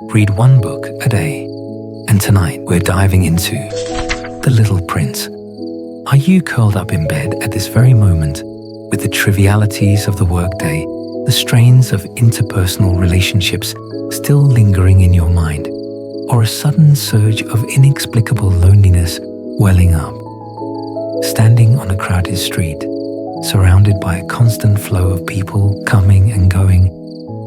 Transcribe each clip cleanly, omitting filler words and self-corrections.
Read one book a day. And tonight we're diving into The Little Prince. Are you curled up in bed at this very moment with the trivialities of the workday, the strains of interpersonal relationships still lingering in your mind, or a sudden surge of inexplicable loneliness welling up? Standing on a crowded street, surrounded by a constant flow of people coming and going,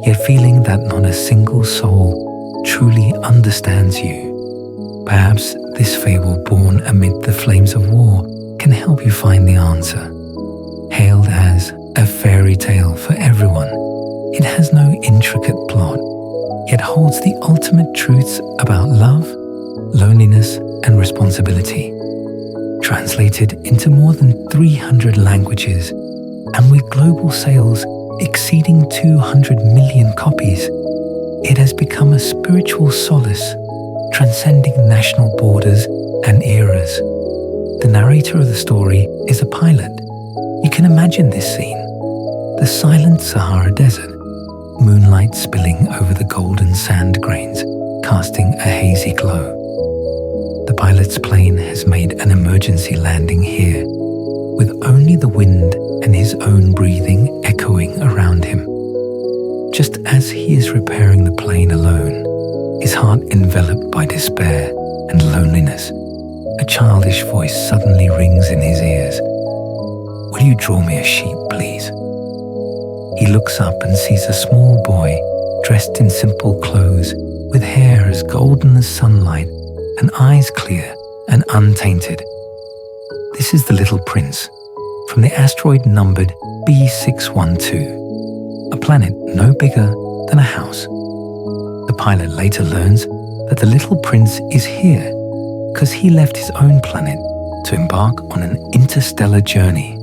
yet feeling that not a single soul truly understands you. Perhaps this fable born amid the flames of war can help you find the answer. Hailed as a fairy tale for everyone, it has no intricate plot, yet holds the ultimate truths about love, loneliness, and responsibility. Translated into more than 300 languages, and with global sales exceeding 200 million copies, it has become a spiritual solace, transcending national borders and eras. The narrator of the story is a pilot. You can imagine this scene: the silent Sahara Desert, moonlight spilling over the golden sand grains, casting a hazy glow. The pilot's plane has made an emergency landing here, with only the wind and his own breathing echoing around him. Just as he is repairing the plane alone, his heart enveloped by despair and loneliness, a childish voice suddenly rings in his ears. "Will you draw me a sheep, please?" He looks up and sees a small boy dressed in simple clothes, with hair as golden as sunlight and eyes clear and untainted. This is the Little Prince, from the asteroid numbered B612, a planet no bigger than a house. The pilot later learns that the Little Prince is here because he left his own planet to embark on an interstellar journey.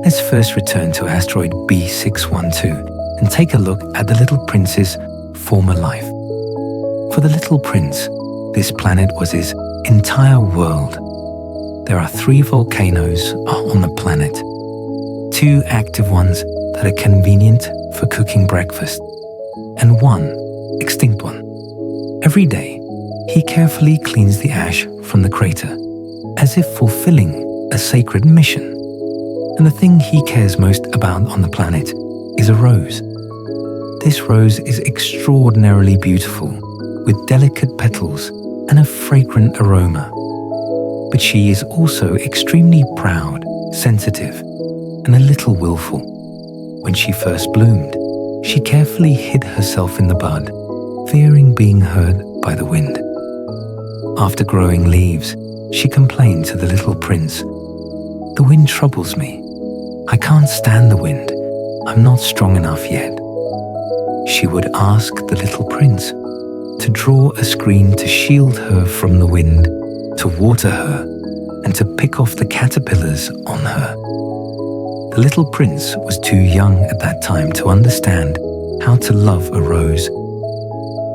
Let's first return to asteroid B612 and take a look at the Little Prince's former life. For the Little Prince, this planet was his entire world. There are 3 volcanoes on the planet, 2 active ones that are convenient for cooking breakfast, and 1 extinct one. Every day, he carefully cleans the ash from the crater, as if fulfilling a sacred mission. And the thing he cares most about on the planet is a rose. This rose is extraordinarily beautiful, with delicate petals and a fragrant aroma. But she is also extremely proud, sensitive, and a little willful. When she first bloomed, she carefully hid herself in the bud, fearing being hurt by the wind. After growing leaves, she complained to the Little Prince, "The wind troubles me. I can't stand the wind. I'm not strong enough yet." She would ask the Little Prince to draw a screen to shield her from the wind, to water her, and to pick off the caterpillars on her. The Little Prince was too young at that time to understand how to love a rose.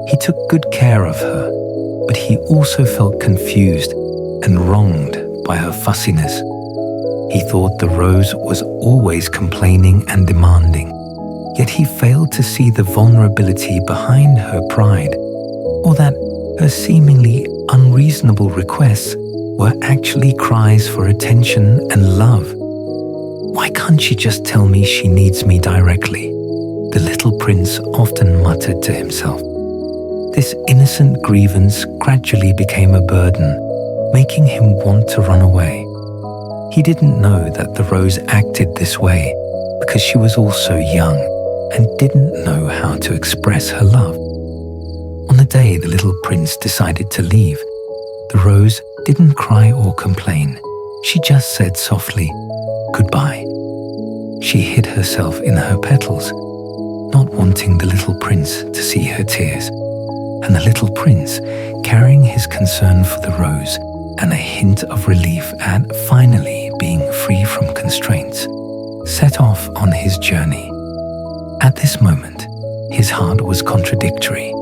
He took good care of her, but he also felt confused and wronged by her fussiness. He thought the rose was always complaining and demanding, yet he failed to see the vulnerability behind her pride, or that her seemingly unreasonable requests were actually cries for attention and love. "Why can't she just tell me she needs me directly?" the Little Prince often muttered to himself. This innocent grievance gradually became a burden, making him want to run away. He didn't know that the rose acted this way because she was also young and didn't know how to express her love. On the day the Little Prince decided to leave, the rose didn't cry or complain. She just said softly, "Goodbye." She hid herself in her petals, not wanting the Little Prince to see her tears. And the Little Prince, carrying his concern for the rose and a hint of relief at finally being free from constraints, set off on his journey. At this moment, his heart was contradictory.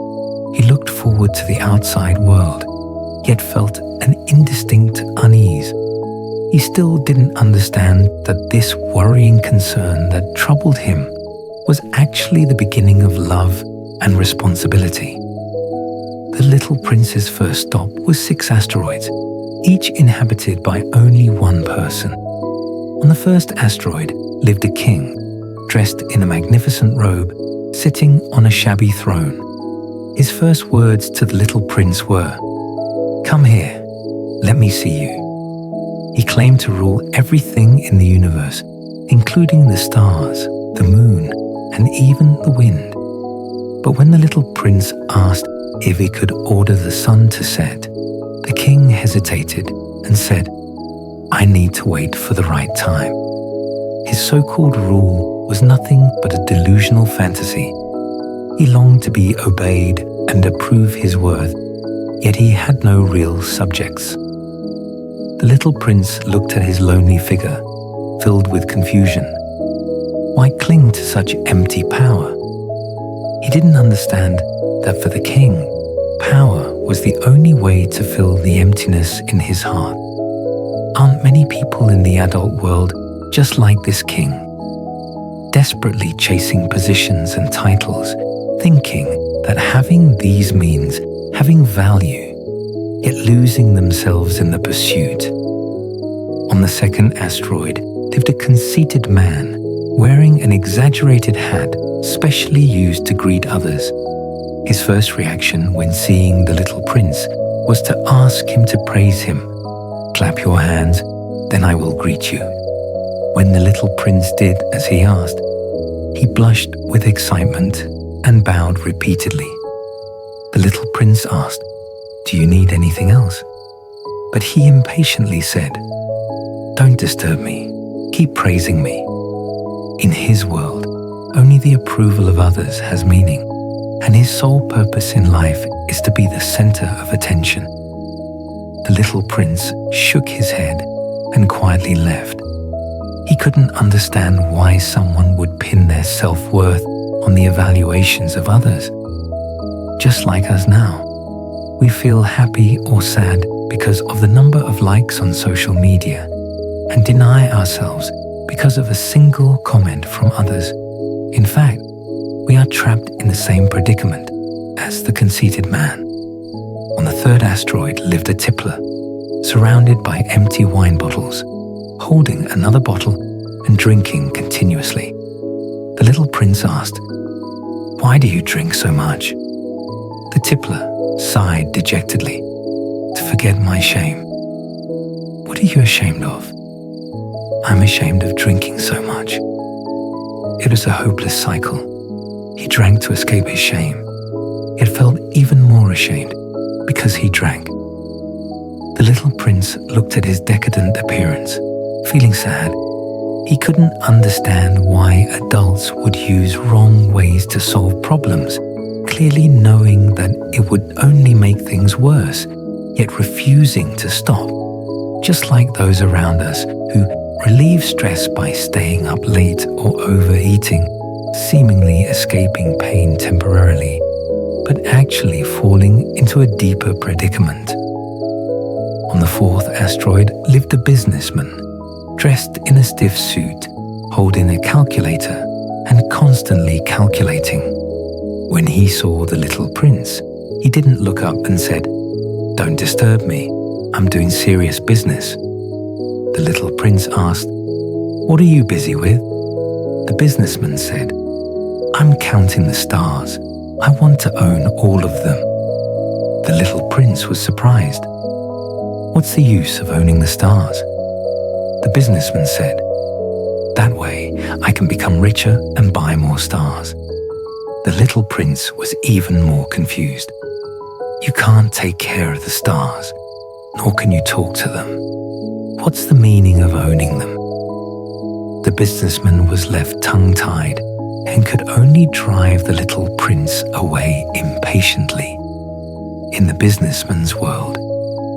He looked forward to the outside world, yet felt an indistinct unease. He still didn't understand that this worrying concern that troubled him was actually the beginning of love and responsibility. the little prince's first stop was 6 asteroids, each inhabited by only one person. On the first asteroid lived a king, dressed in a magnificent robe, sitting on a shabby throne. His first words to the little prince were, "Come here, let me see you." He claimed to rule everything in the universe, including the stars, the moon, and even the wind. But when the little prince asked if he could order the sun to set, the king hesitated and said, "I need to wait for the right time." His so-called rule was nothing but a delusional fantasy. He longed to be obeyed and approve his worth, yet he had no real subjects. The little prince looked at his lonely figure, filled with confusion. Why cling to such empty power? He didn't understand that for the king, power was the only way to fill the emptiness in his heart. Aren't many people in the adult world just like this king, desperately chasing positions and titles, thinking that having these means having value, yet losing themselves in the pursuit? On the second asteroid lived a conceited man wearing an exaggerated hat specially used to greet others. His first reaction when seeing the little prince was to ask him to praise him. "Clap your hands, then I will greet you." When the little prince did as he asked, he blushed with excitement and bowed repeatedly. The little prince asked, "Do you need anything else?" But he impatiently said, "Don't disturb me, keep praising me." In his world, only the approval of others has meaning, and his sole purpose in life is to be the center of attention. The little prince shook his head and quietly left. He couldn't understand why someone would pin their self-worth on the evaluations of others. Just like us now, we feel happy or sad because of the number of likes on social media and deny ourselves because of a single comment from others. In fact, we are trapped in the same predicament as the conceited man. On the third asteroid lived a tippler, surrounded by empty wine bottles, holding another bottle and drinking continuously. The little prince asked, "Why do you drink so much?" The tippler sighed dejectedly, "To forget my shame." "What are you ashamed of?" "I'm ashamed of drinking so much." It was a hopeless cycle. He drank to escape his shame, yet felt even more ashamed because he drank. The little prince looked at his decadent appearance, feeling sad. He couldn't understand why adults would use wrong ways to solve problems, clearly knowing that it would only make things worse, yet refusing to stop, just like those around us who relieve stress by staying up late or overeating, seemingly escaping pain temporarily, but actually falling into a deeper predicament. On the fourth asteroid lived a businessman, dressed in a stiff suit, holding a calculator and constantly calculating. When he saw the little prince, he didn't look up and said, "Don't disturb me, I'm doing serious business." The little prince asked, "What are you busy with?" The businessman said, "I'm counting the stars. I want to own all of them." The little prince was surprised. "What's the use of owning the stars?" The businessman said, "That way I can become richer and buy more stars." The little prince was even more confused. You can't take care of the stars, nor can you talk to them. What's the meaning of owning them? The businessman was left tongue-tied and could only drive the little prince away impatiently. In the businessman's world,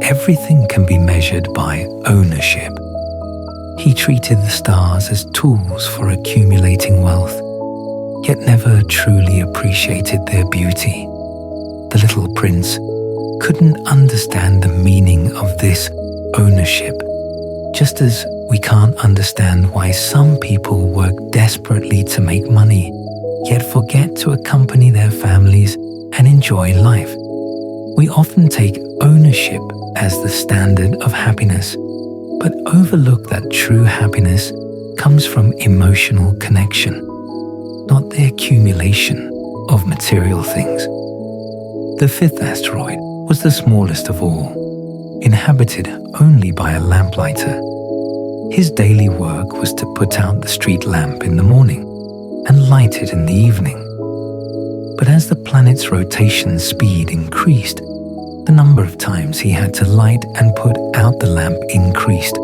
everything can be measured by ownership. He treated the stars as tools for accumulating wealth, yet never truly appreciated their beauty. The little prince couldn't understand the meaning of this ownership, just as we can't understand why some people work desperately to make money, yet forget to accompany their families and enjoy life. We often take ownership as the standard of happiness, but overlook that true happiness comes from emotional connection, not the accumulation of material things. The fifth asteroid was the smallest of all, inhabited only by a lamplighter. His daily work was to put out the street lamp in the morning and light it in the evening. But as the planet's rotation speed increased, the number of times he had to light and put out the lamp increased,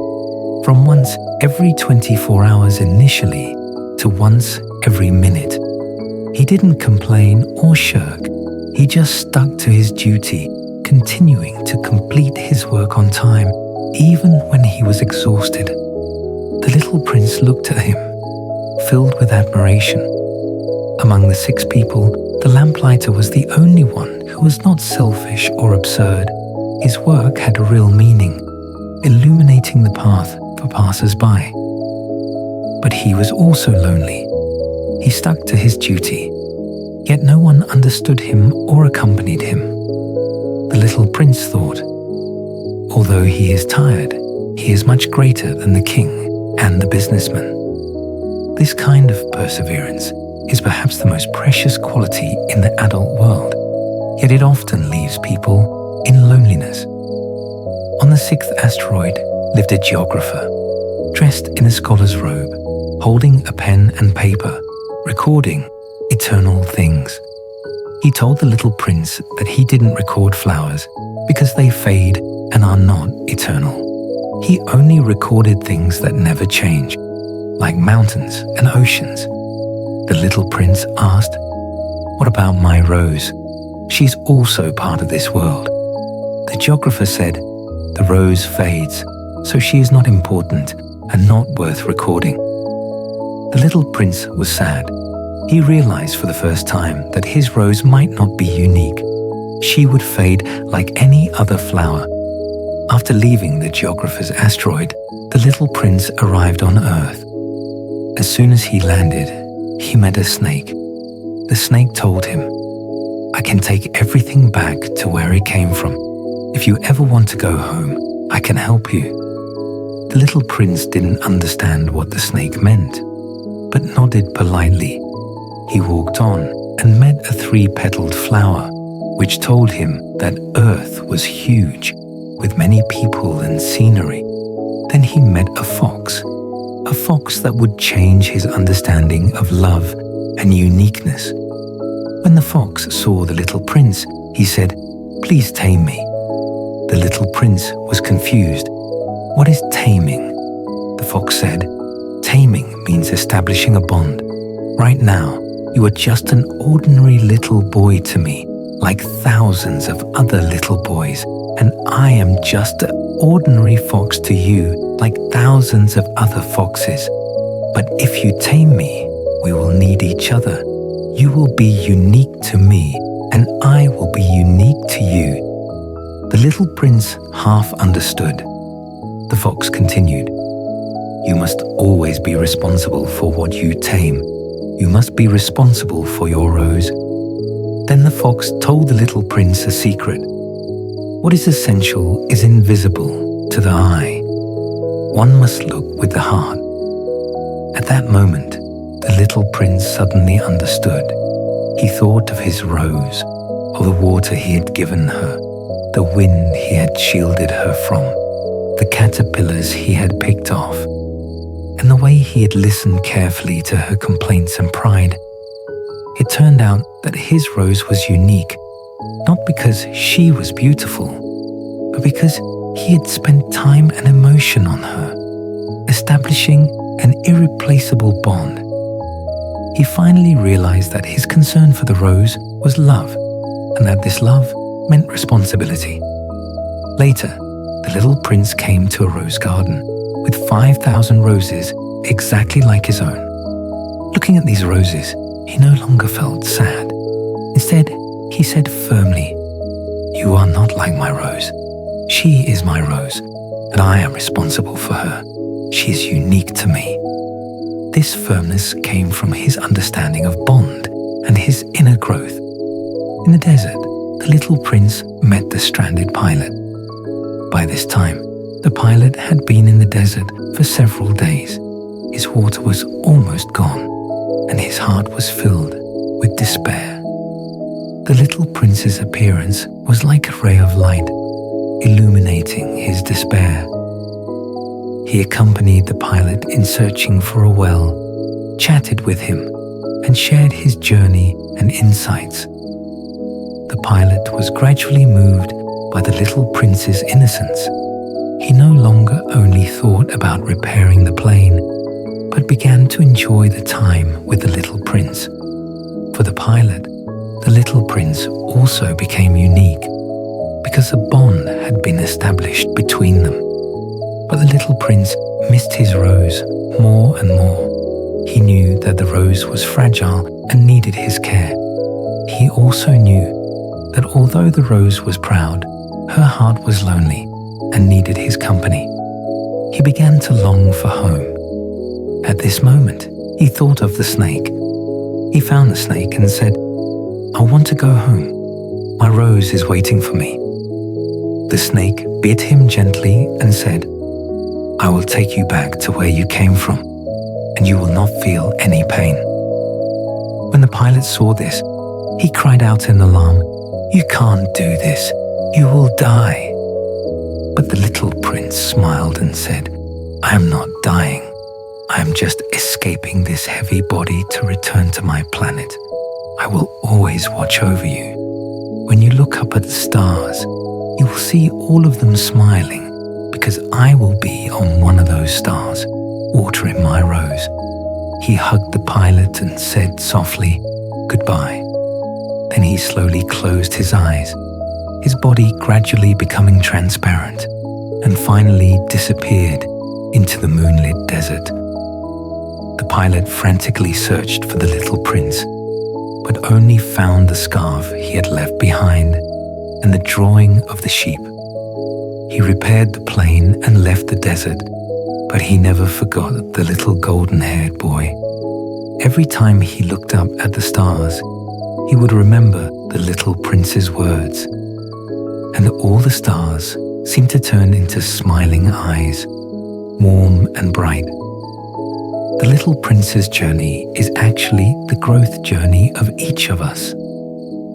from once every 24 hours initially to once every minute. He didn't complain or shirk, he just stuck to his duty, continuing to complete his work on time, even when he was exhausted. The little prince looked at him, filled with admiration. Among the 6 people, the lamplighter was the only one who was not selfish or absurd. His work had a real meaning, illuminating the path for passers-by. But he was also lonely. He stuck to his duty, yet no one understood him or accompanied him. The little prince thought, although he is tired, he is much greater than the king and the businessman. This kind of perseverance is perhaps the most precious quality in the adult world, yet it often leaves people in loneliness. On the 6th asteroid lived a geographer, dressed in a scholar's robe, holding a pen and paper, recording eternal things. He told the little prince that he didn't record flowers because they fade and are not eternal. He only recorded things that never change, like mountains and oceans. The little prince asked, "What about my rose? She's also part of this world." The geographer said, "The rose fades, so she is not important and not worth recording." The little prince was sad. He realized for the first time that his rose might not be unique. She would fade like any other flower. After leaving the geographer's asteroid, the little prince arrived on Earth. As soon as he landed, he met a snake. The snake told him, "I can take everything back to where it came from. If you ever want to go home, I can help you." The little prince didn't understand what the snake meant, but nodded politely. He walked on and met a 3-petaled flower, which told him that Earth was huge, with many people and scenery. Then he met a fox that would change his understanding of love and uniqueness. When the fox saw the little prince, he said, "Please tame me." The little prince was confused. "What is taming?" The fox said, "Taming means establishing a bond. Right now, you are just an ordinary little boy to me, like thousands of other little boys, and I am just an ordinary fox to you, like thousands of other foxes. But if you tame me, we will need each other. You will be unique to me, and I will be unique to you." The little prince half understood. The fox continued, "You must always be responsible for what you tame. You must be responsible for your rose." Then the fox told the little prince a secret. What is essential is invisible to the eye. One must look with the heart. At that moment, the little prince suddenly understood. He thought of his rose, of the water he had given her, the wind he had shielded her from, the caterpillars he had picked off, and the way he had listened carefully to her complaints and pride. It turned out that his rose was unique, not because she was beautiful, but because he had spent time and emotion on her, establishing an irreplaceable bond. He finally realized that his concern for the rose was love, and that this love meant responsibility. Later, the little prince came to a rose garden with 5,000 roses exactly like his own. Looking at these roses, he no longer felt sad. Instead, he said firmly, "You are not like my rose. She is my rose, and I am responsible for her. She is unique to me." This firmness came from his understanding of bond and his inner growth. In the desert, the little prince met the stranded pilot. By this time, the pilot had been in the desert for several days. His water was almost gone, and his heart was filled with despair. The little prince's appearance was like a ray of light, illuminating his despair. He accompanied the pilot in searching for a well, chatted with him, and shared his journey and insights. The pilot was gradually moved by the little prince's innocence. He no longer only thought about repairing the plane, but began to enjoy the time with the little prince. For the pilot, the little prince also became unique because a bond had been established between them. But the little prince missed his rose more and more. He knew that the rose was fragile and needed his care. He also knew that although the rose was proud, her heart was lonely and needed his company. He began to long for home. At this moment, he thought of the snake. He found the snake and said, "I want to go home. My rose is waiting for me." The snake bit him gently and said, "I will take you back to where you came from, and you will not feel any pain." When the pilot saw this, he cried out in alarm, "You can't do this. You will die." But the little prince smiled and said, "I am not dying. I am just escaping this heavy body to return to my planet. I will always watch over you. When you look up at the stars, you will see all of them smiling, because I will be on one of those stars, watering my rose." He hugged the pilot and said softly, "Goodbye." Then he slowly closed his eyes, his body gradually becoming transparent, and finally disappeared into the moonlit desert. The pilot frantically searched for the little prince, but only found the scarf he had left behind and the drawing of the sheep. He repaired the plane and left the desert, but he never forgot the little golden-haired boy. Every time he looked up at the stars, he would remember the little prince's words, and all the stars seemed to turn into smiling eyes, warm and bright. The little prince's journey is actually the growth journey of each of us.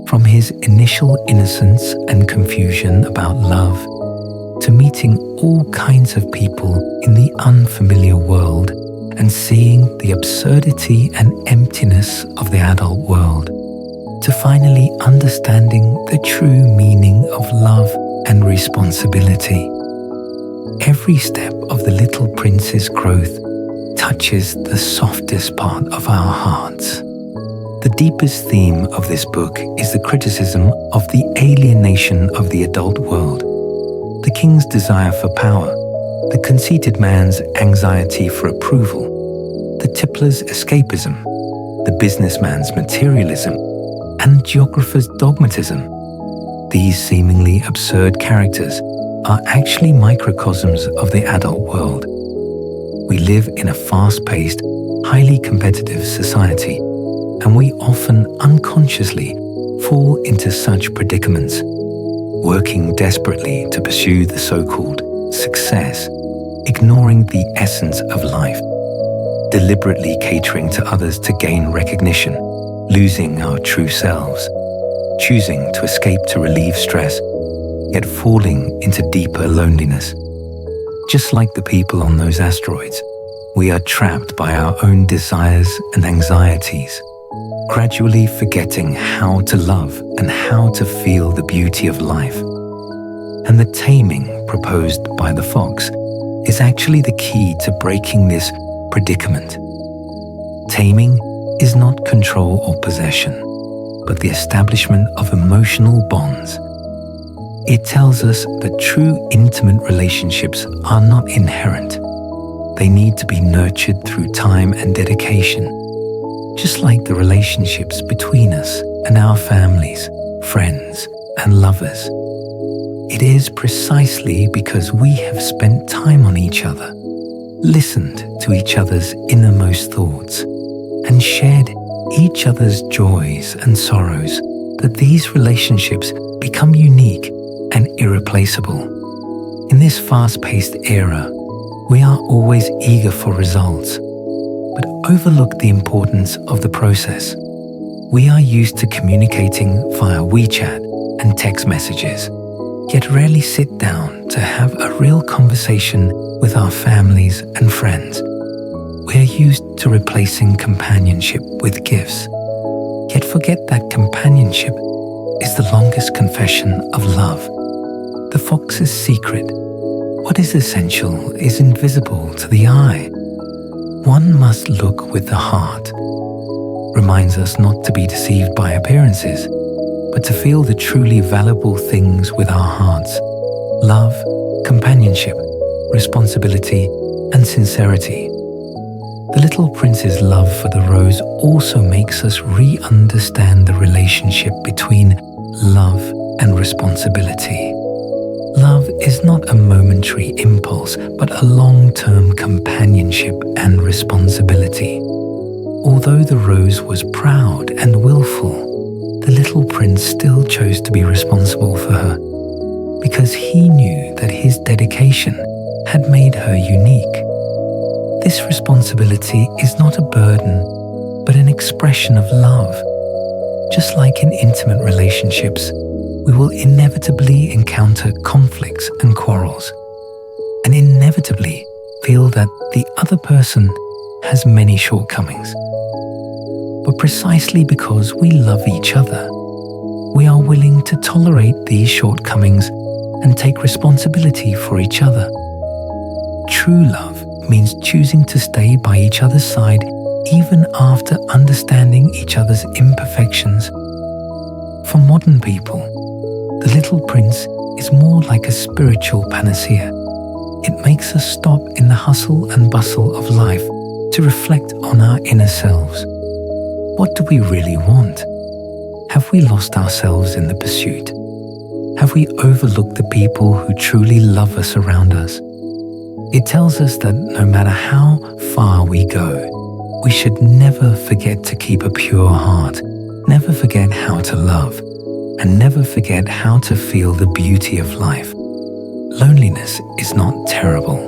From his initial innocence and confusion about love, to meeting all kinds of people in the unfamiliar world and seeing the absurdity and emptiness of the adult world, to finally understanding the true meaning of love and responsibility. Every step of the little prince's growth touches the softest part of our hearts. The deepest theme of this book is the criticism of the alienation of the adult world, the king's desire for power, the conceited man's anxiety for approval, the tippler's escapism, the businessman's materialism, and geographer's dogmatism. These seemingly absurd characters are actually microcosms of the adult world. We live in a fast-paced, highly competitive society, and we often unconsciously fall into such predicaments, working desperately to pursue the so-called success, ignoring the essence of life, deliberately catering to others to gain recognition, losing our true selves, choosing to escape to relieve stress, yet falling into deeper loneliness. Just like the people on those asteroids, we are trapped by our own desires and anxieties, gradually forgetting how to love and how to feel the beauty of life. And the taming proposed by the fox is actually the key to breaking this predicament. Taming is not control or possession, but the establishment of emotional bonds. It tells us that true intimate relationships are not inherent. They need to be nurtured through time and dedication, just like the relationships between us and our families, friends, and lovers. It is precisely because we have spent time on each other, listened to each other's innermost thoughts, and shared each other's joys and sorrows that these relationships become unique and irreplaceable. In this fast-paced era, we are always eager for results, but overlook the importance of the process. We are used to communicating via WeChat and text messages, yet rarely sit down to have a real conversation with our families and friends. We are used to replacing companionship with gifts, yet forget that companionship is the longest confession of love. The fox's secret: what is essential is invisible to the eye. One must look with the heart. Reminds us not to be deceived by appearances, but to feel the truly valuable things with our hearts: love, companionship, responsibility, and sincerity. The little prince's love for the rose also makes us re-understand the relationship between love and responsibility. Love is not a momentary impulse, but a long-term companionship and responsibility. Although the rose was proud and willful, the little prince still chose to be responsible for her, because he knew that his dedication had made her unique. This responsibility is not a burden, but an expression of love. Just like in intimate relationships, we will inevitably encounter conflicts and quarrels, and inevitably feel that the other person has many shortcomings. But precisely because we love each other, we are willing to tolerate these shortcomings and take responsibility for each other. True love means choosing to stay by each other's side even after understanding each other's imperfections. For modern people, The Little Prince is more like a spiritual panacea. It makes us stop in the hustle and bustle of life to reflect on our inner selves. What do we really want? Have we lost ourselves in the pursuit? Have we overlooked the people who truly love us around us? It tells us that no matter how far we go, we should never forget to keep a pure heart, never forget how to love, and never forget how to feel the beauty of life. Loneliness is not terrible.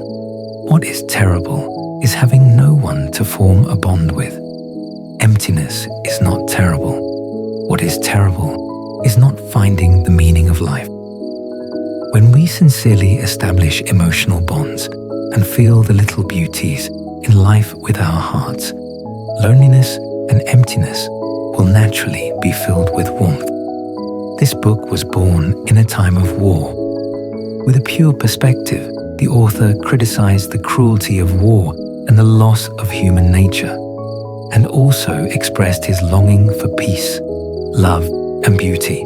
What is terrible is having no one to form a bond with. Emptiness is not terrible. What is terrible is not finding the meaning of life. When we sincerely establish emotional bonds and feel the little beauties in life with our hearts, loneliness and emptiness will naturally be filled with warmth. This book was born in a time of war. With a pure perspective, the author criticized the cruelty of war and the loss of human nature, and also expressed his longing for peace, love, and beauty.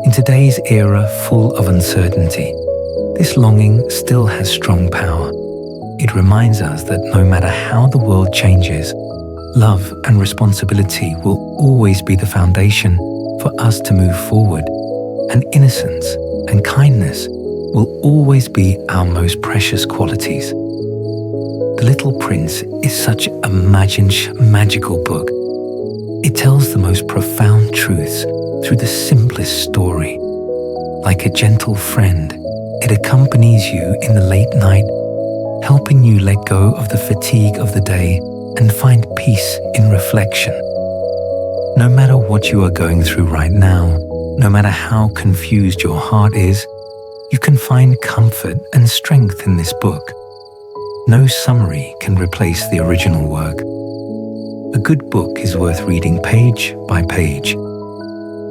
In today's era full of uncertainty, this longing still has strong power. It reminds us that no matter how the world changes, love and responsibility will always be the foundation for us to move forward, and innocence and kindness will always be our most precious qualities. The Little Prince is such a magical book. It tells the most profound truths through the simplest story. Like a gentle friend, it accompanies you in the late night, helping you let go of the fatigue of the day and find peace in reflection. No matter what you are going through right now, no matter how confused your heart is, you can find comfort and strength in this book. No summary can replace the original work. A good book is worth reading page by page.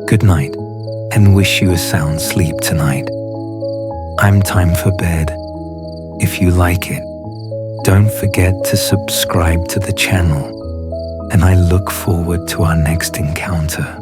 Good night, and wish you a sound sleep tonight. I'm time for bed. If you like it, don't forget to subscribe to the channel, and I look forward to our next encounter.